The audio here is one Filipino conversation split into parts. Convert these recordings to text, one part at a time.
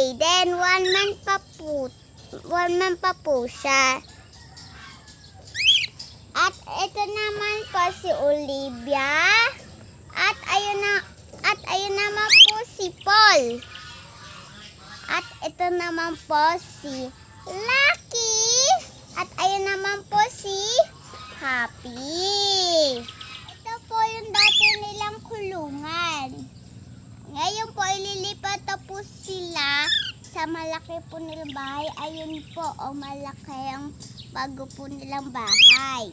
Jayden. 1 month pa po siya. At ito naman po si Olivia. At ayun naman po si Paul. At ito naman po si Lucky. At ayun naman po si Happy. Ito po yung dati nilang kulungan. Ngayon po ililipat na po sila sa malaki po nilang bahay. Ayun po, malaki ang bago po nilang bahay.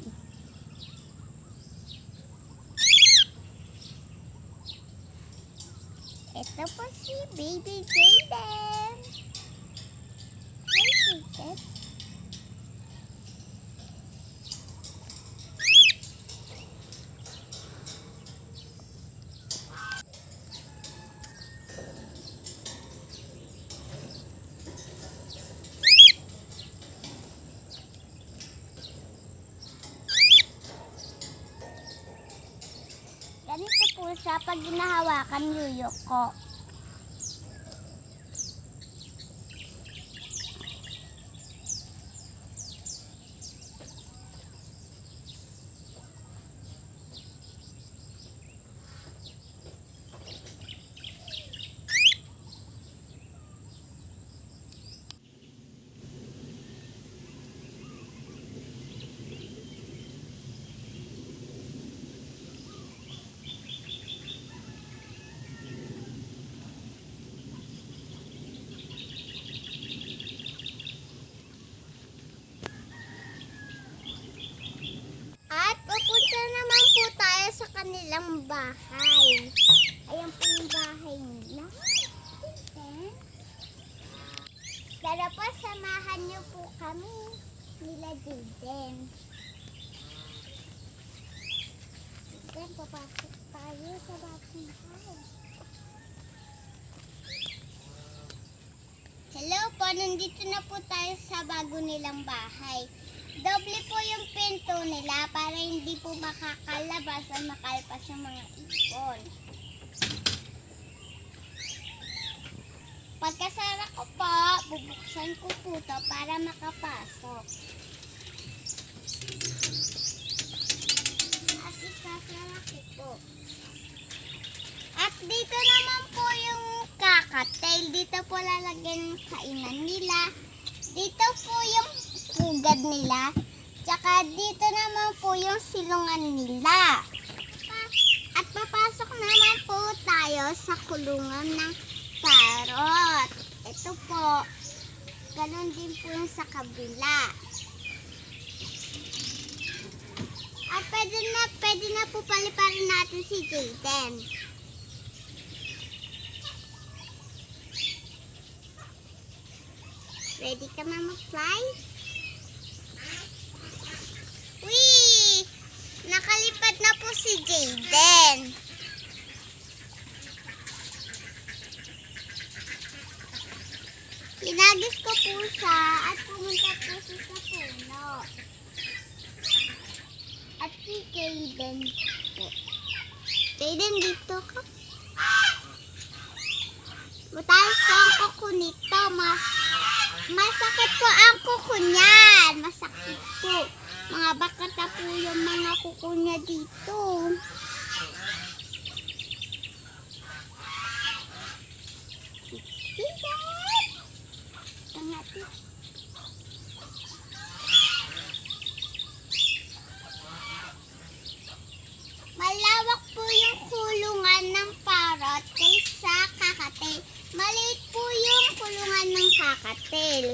Ito po si Baby Jayden. Hi, Jayden. Ganito po siya pag ginahawakan yuyoko. At pupunta naman po tayo sa kanilang bahay. Ayan po yung bahay nila. Tara po, samahan niyo po kami nila Jayden. Jayden, papasok tayo sa bagong bahay. Hello po, nandito na po tayo sa bago nilang bahay. Doble po yung pinto nila para hindi po makakalabas o makalpas yung mga ibon. Pagkasara ko po, bubuksan ko po ito para makapasok. At isasara ko po. At dito naman po yung kakatail. Dito po lalagyan yung kainan nila. Dito po yung pugad nila. Tsaka dito naman po yung silungan nila. At papasok naman po tayo sa kulungan ng parrot. Ito po. Ganon din po yung sa kabila. At pwede na po paliparin natin si Jayden. Ready ka na mag-fly? Wee! Nakalipad na po si Jayden. Pinagis ko po siya at pumunta po siya sa puno. At si Jayden po. Jayden, dito ka. Mataas po ang kuko nito. Masakit po ang kuko niyan. Masakit po. Mga bakata po yung mga kuko niya dito. Malawak po yung kulungan ng parrot kaysa kakatil. Maliit po yung kulungan ng kakatil.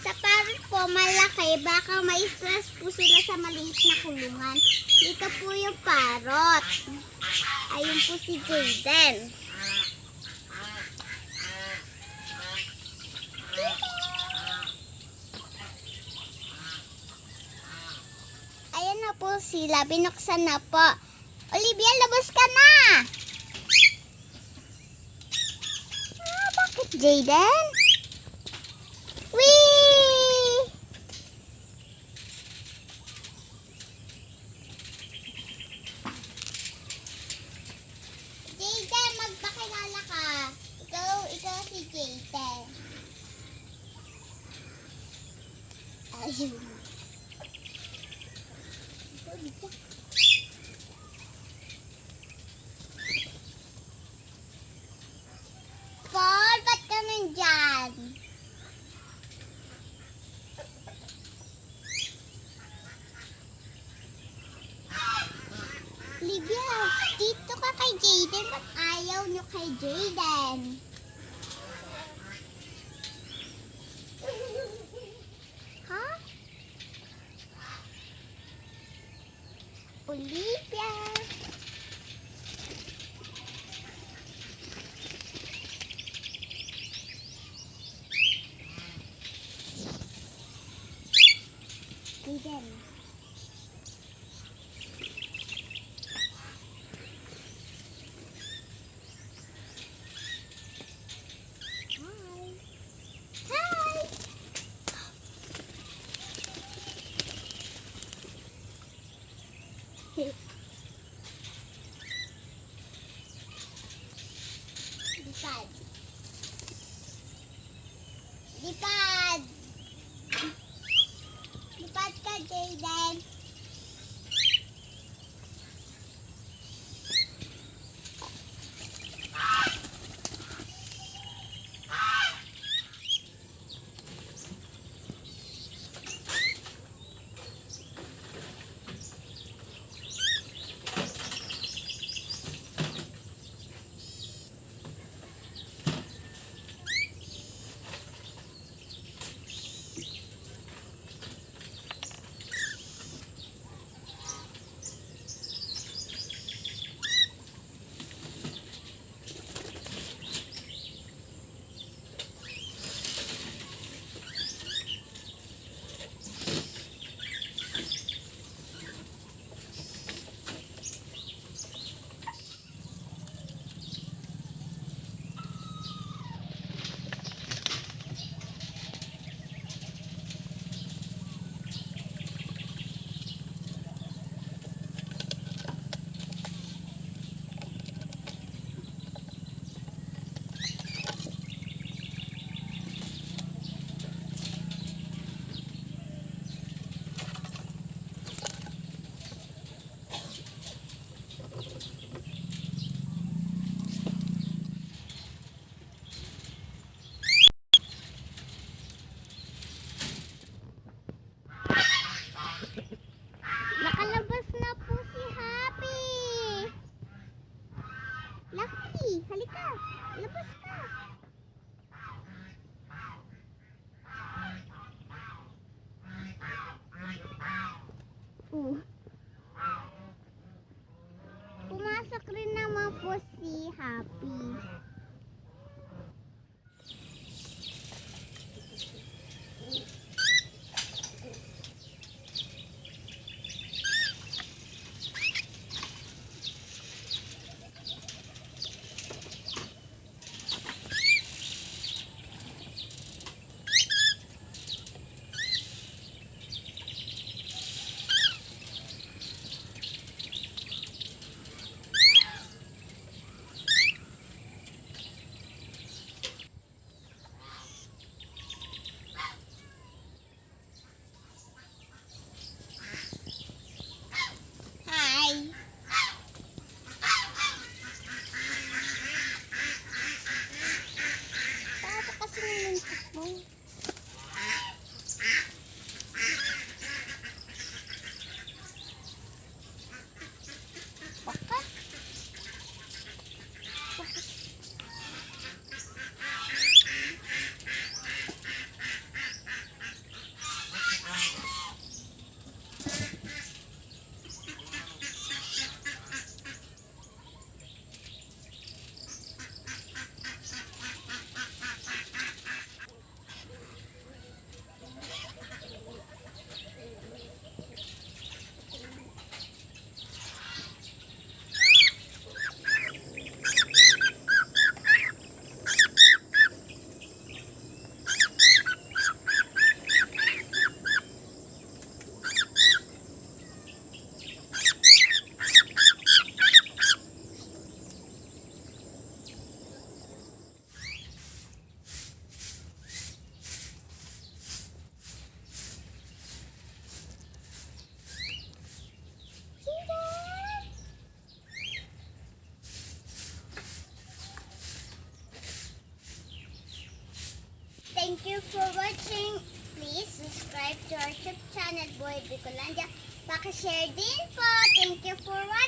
Sa parrot po malaki, baka may stress po sila sa maliit na kulungan. Dito po yung parrot. Ayun po si Jayden. Ayan na po sila, binuksan na po. Olivia, labas ka na! Bakit Jayden? Wee! Jayden, magpakilala ka. Ikaw si Jayden. Ayun. Paul, ba't ka nandyan? Livia, dito ka kay Jaden. Ba't ayaw nyo kay Jaden? Ha? Olivia. Jaden. Hi. Lipad. Lipad. Lipad ka, Jaden. Nakalabas na po si Happy. Lucky, halika. Labas ka. Pumasok rin naman po si Happy. Hi. Paano kasi niluntok mo? Baka? Thank you for watching. Please subscribe to our YouTube channel, Boy Bicolandia. Pakishare din po. Thank you for watching.